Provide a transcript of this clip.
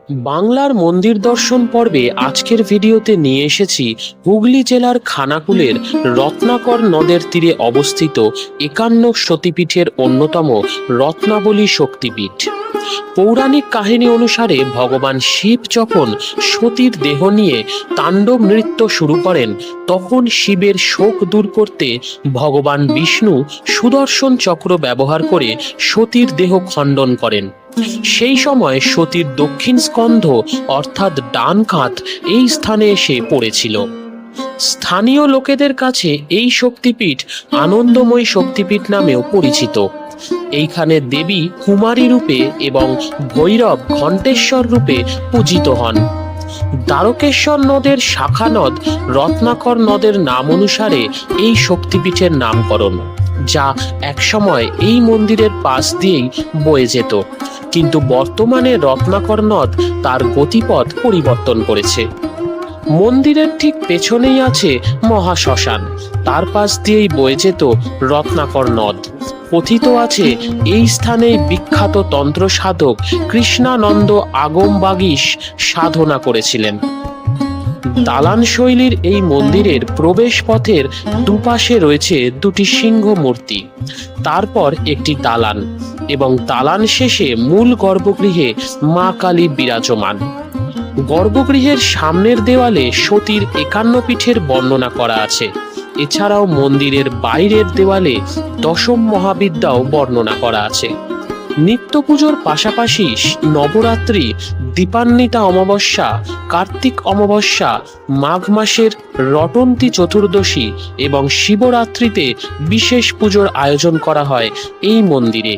বাংলার মন্দির দর্শন পর্বে আজকের ভিডিওতে নিয়ে এসেছি হুগলি জেলার খানাকুলের রত্নাকর নদের তীরে অবস্থিত 51 সতীপীঠের অন্যতম রত্নাবলী শক্তিপীঠ। পৌরাণিক কাহিনী অনুসারে ভগবান শিব যখন সতীর দেহ নিয়ে তাণ্ডব নৃত্য শুরু করেন, তখন শিবের শোক দূর করতে ভগবান বিষ্ণু সুদর্শন চক্র ব্যবহার করে সতীর দেহ খণ্ডন করেন। সেই সময় সতীর দক্ষিণ স্কন্ধ অর্থাৎ ডান কাঁধ এই স্থানে এসে পড়েছিল। স্থানীয় লোকেদের কাছে এই শক্তিপীঠ আনন্দময়ী শক্তিপীঠ নামেও পরিচিত। এইখানে দেবী কুমারী রূপে এবং ভৈরব ঘণ্টেশ্বর রূপে পূজিত হন। দ্বারকেশ্বর নদের শাখা নদ রত্নাকর নদের নাম অনুসারে এই শক্তিপীঠের নামকরণ, যা একসময় এই মন্দিরের পাশ দিয়েই বয়ে যেত, কিন্তু বর্তমানে রত্নাকর নদ তার গতিপথ পরিবর্তন করেছে। মন্দিরের ঠিক পেছনেই আছে মহাশ্মশান, তার পাশ দিয়েই বয়ে যেত রত্নাকর নদ। কথিত আছে এই স্থানেই বিখ্যাত তন্ত্র সাধক কৃষ্ণানন্দ আগমবাগীশ সাধনা করেছিলেন। দালান শৈলীর এই মন্দিরের প্রবেশ পথের দুপাশে রয়েছে দুটি সিংহ মূর্তি, তারপর একটি দালান এবং দালান শেষে মূল গর্ভগৃহে মা কালী বিরাজমান। গর্ভগৃহের সামনের দেওয়ালে সতীর 51 পীঠের বর্ণনা করা আছে। এছাড়াও মন্দিরের বাইরের দেওয়ালে দশম মহাবিদ্যাও বর্ণনা করা আছে। নিত্য পুজোর পাশাপাশি নবরাত্রি, দীপান্বিতা অমাবস্যা, কার্তিক অমাবস্যা, মাঘ মাসের রটন্তী চতুর্দশী এবং শিবরাত্রিতে বিশেষ পুজোর আয়োজন করা হয় এই মন্দিরে।